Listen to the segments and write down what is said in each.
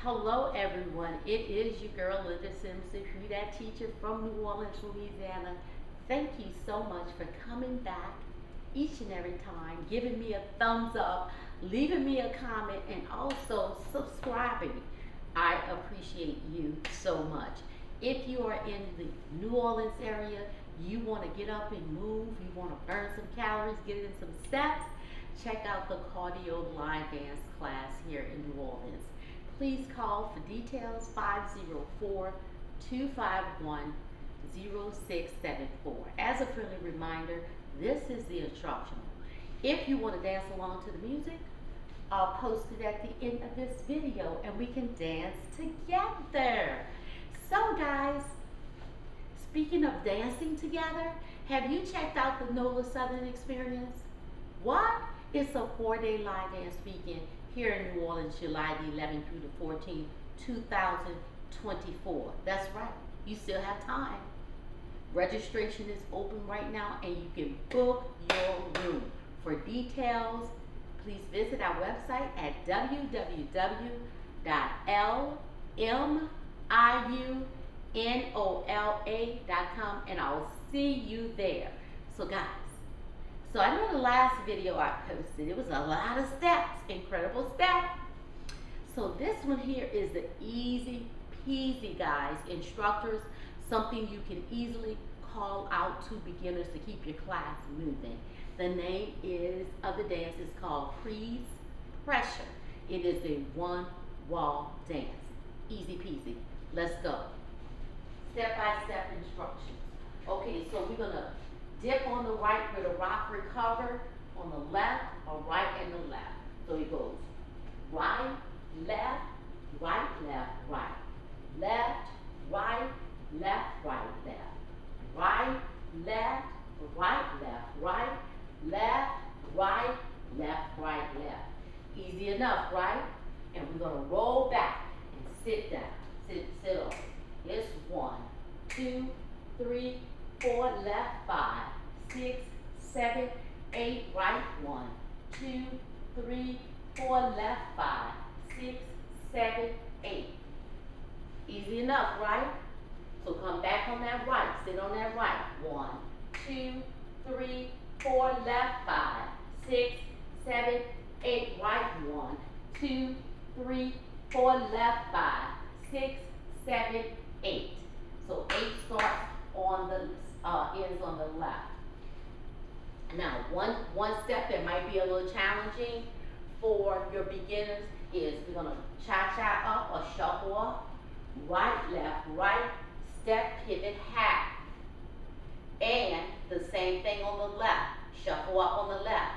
Hello everyone, it is your girl Linda Sims, the Cree'S teacher from New Orleans, Louisiana. Thank you so much for coming back each and every time, giving me a thumbs up, leaving me a comment, and also subscribing. I appreciate you so much. If you are in the New Orleans area, you want to get up and move, you want to burn some calories, get in some steps, check out the cardio line dance class here in New Orleans. Please call for details 504-251-0674. As a friendly reminder, this is the instructional. If you want to dance along to the music, I'll post it at the end of this video and we can dance together. So guys, speaking of dancing together, have you checked out the NOLA Southern Experience? What? It's a 4-day line dance weekend here in New Orleans, July the 11th through the 14th, 2024. That's right, you still have time. Registration is open right now and you can book your room. For details, please visit our website at www.LMIUNOLA.com and I'll see you there. So guys, so I know the last video I posted, it was a lot of steps, incredible steps. So this one here is the easy peasy, guys, instructors, something you can easily call out to beginners to keep your class moving. The name of the dance is called Cree'S Pressure. It is a one-wall dance. Easy peasy. Let's go. Step-by-step instructions. Okay, so we're gonna dip on the right with a rock recover, on the left, or right and the left. So it goes right, left, right, left, right. Left, right, left, right, left. Right, left, right, left, right. Left, right, left, right, left. Easy enough, right? And we're gonna roll back and sit down. Sit on. It's 1, 2, 3, 4, left, 5, 6, 7, 8, right, 1, 2, 3, 4, left, 5, 6, 7, 8. Easy enough, right? So come back on that right, sit on that right. 1, 2, 3, 4, left, 5, 6, 7, 8, right, 1, 2, 3, 4, left, 5, 6, 7, 8. So 8 starts on the ends on the left. Now, one step that might be a little challenging for your beginners is we're gonna cha-cha up or shuffle up, right, left, right, step, pivot, half. And the same thing on the left, shuffle up on the left.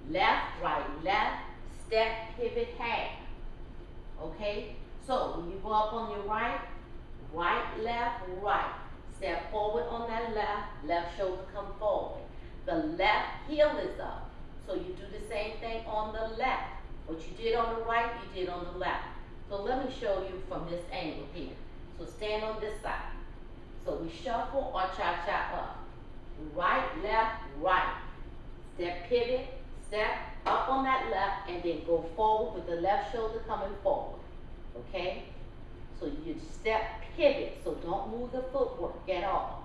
Left, right, left, step, pivot, half. Okay, so when you go up on your right, right, left, right. Step forward on that left, left shoulder come forward. The left heel is up. So you do the same thing on the left. What you did on the right, you did on the left. So let me show you from this angle here. So stand on this side. So we shuffle or cha-cha up. Right, left, right. Step, pivot, step up on that left, and then go forward with the left shoulder coming forward. Okay? So you step, pivot, so don't move the footwork at all.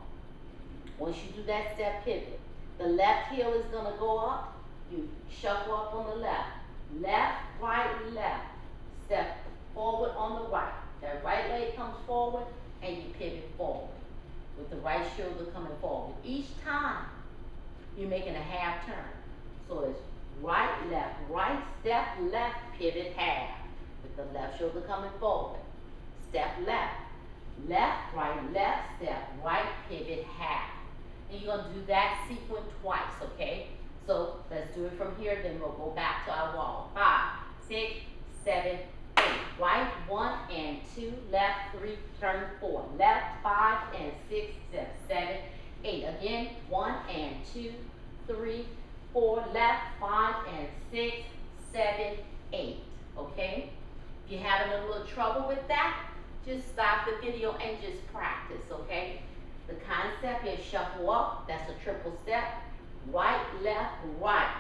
Once you do that step, pivot, the left heel is gonna go up, you shuffle up on the left. Left, right, left. Step forward on the right. That right leg comes forward, and you pivot forward with the right shoulder coming forward. Each time, you're making a half turn. So it's right, step, left, pivot, half. With the left shoulder coming forward. Step left, left, step, right, pivot, half. And you're gonna do that sequence twice, okay? So let's do it from here, then we'll go back to our wall. 5, 6, 7, 8. Right, 1 and 2, left, 3, turn 4. Left, 5 and 6, 7, 8. Again, 1 and 2, 3, 4, left, 5 and 6, 7, 8. Okay? If you're having a little trouble with that, just stop the video and just practice, okay? The concept is shuffle up, that's a triple step. Right, left, right.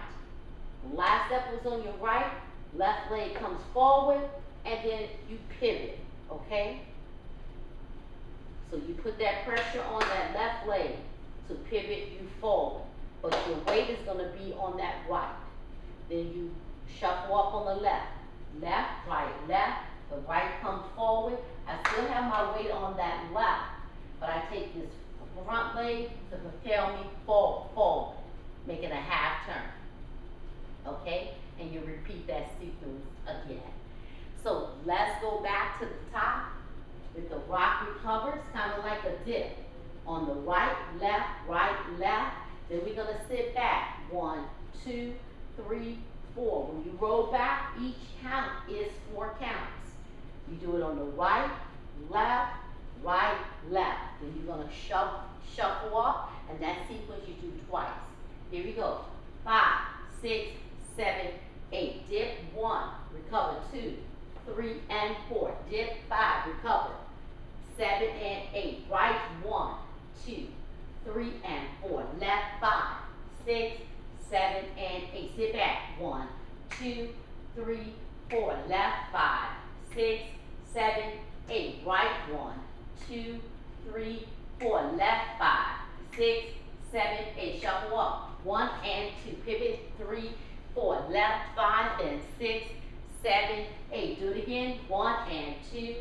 Last step was on your right, left leg comes forward, and then you pivot, okay? So you put that pressure on that left leg to pivot you forward, but your weight is gonna be on that right. Then you shuffle up on the left, right, left, the right comes forward. I still have my weight on that left, but I take this front leg to propel me forward, make it a half turn, okay? And you repeat that sequence again. So let's go back to the top with the rock recovers, kind of like a dip. On the right, left, then we're gonna sit back. 1, 2, 3, 4. When you roll back, each count is 4 counts. You do it on the right, left. Then you're gonna shuffle up, and that sequence you do twice. Here we go. 5, 6, 7, 8. Dip 1, recover 2, 3, and 4. Dip 5, recover 7 and 8. Right 1, 2, 3, and 4. Left 5, 6, 7, and 8. Sit back. 1, 2, 3, 4. Left 5, 6, 7, 8. Right 1, 2, 3, 4. Left 5, 6, 7, 8. Shuffle up. 1 and 2. Pivot 3, 4. Left 5 and 6, 7, 8. Do it again. 1 and 2,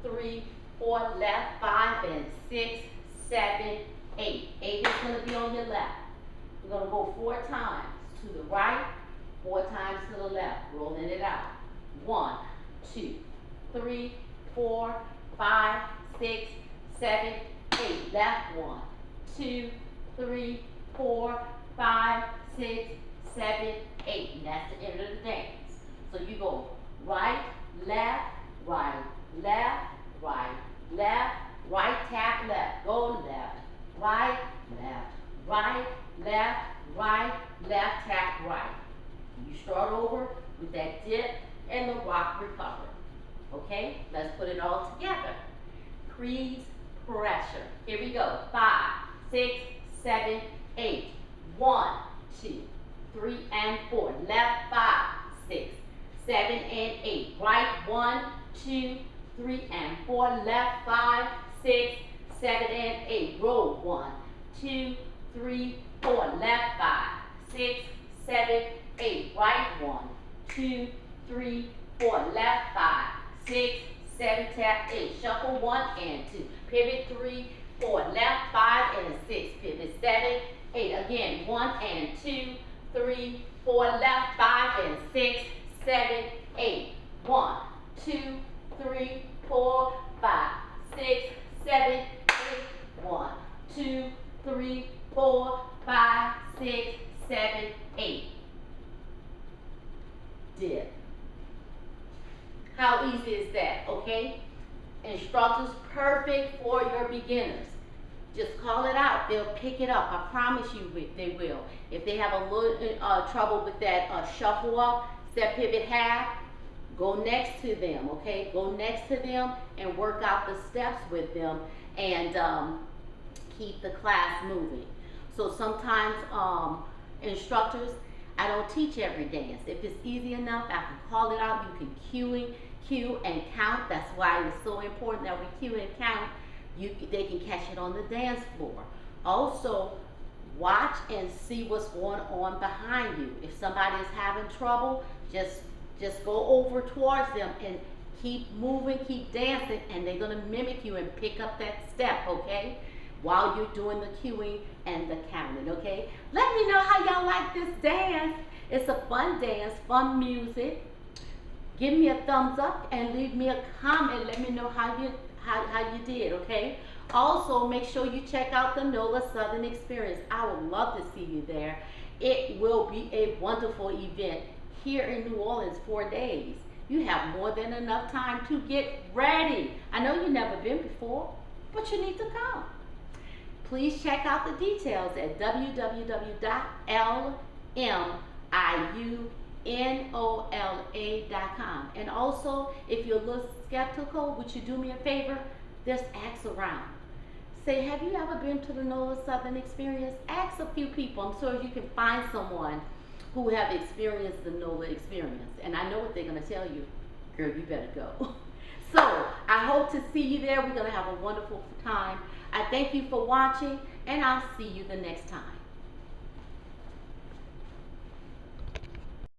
3, 4. Left 5 and 6, 7, 8. 8 is going to be on your left. We're going to go 4 times to the right, 4 times to the left. Rolling it out. 1, 2, 3, 4, 5, 6, 7, 8. Left 1, 2, 3, 4, 5, 6, 7, 8. And that's the end of the dance. So you go right, left, right, tap left, go left, right, tap right. You start over with that dip and the rock recover. Okay, let's put it all together. Cree'S pressure. Here we go. 5, 6, 7, 8. 1, 2, 3, and 4. Left 5, 6, 7, and 8. Right 1, 2, 3, and 4. Left 5, 6, 7, and 8. Roll 1, 2, 3, 4. Left 5, 6, 7, 8. Right 1, 2, 3, 4. Left 5, 6, 7, tap 8. Shuffle 1 and 2. Pivot 3, 4. Left 5 and 6. Pivot 7, 8. Again, 1 and 2, 3, 4. Left 5 and 6, 7, 8. 1, 2, 3, 4, 5, 6, 7, 8. 1, 2, 3, 4, 5, 6, 7, 8. Dip. How easy is that, okay? Instructors, perfect for your beginners. Just call it out. They'll pick it up. I promise you they will. If they have a little trouble with that shuffle up, step pivot half, go next to them, okay? Go next to them and work out the steps with them and keep the class moving. So sometimes instructors, I don't teach every dance. If it's easy enough, I can call it out. You can cue and count. That's why it's so important that we cue and count. They can catch it on the dance floor. Also, watch and see what's going on behind you. If somebody is having trouble, just go over towards them and keep moving, keep dancing, and they're gonna mimic you and pick up that step, okay? While you're doing the cueing and the counting, okay? Let me know how y'all like this dance. It's a fun dance, fun music. Give me a thumbs up and leave me a comment. Let me know how you did, okay? Also, make sure you check out the NOLA Southern Experience. I would love to see you there. It will be a wonderful event here in New Orleans, 4 days. You have more than enough time to get ready. I know you've never been before, but you need to come. Please check out the details at www.LMIUNOLA.com. And also, if you're a little skeptical, would you do me a favor? Just ask around. Say, have you ever been to the NOLA Southern Experience? Ask a few people. I'm sure you can find someone who have experienced the NOLA experience. And I know what they're going to tell you. girl, you better go. So I hope to see you there. We're going to have a wonderful time. I thank you for watching, and I'll see you the next time.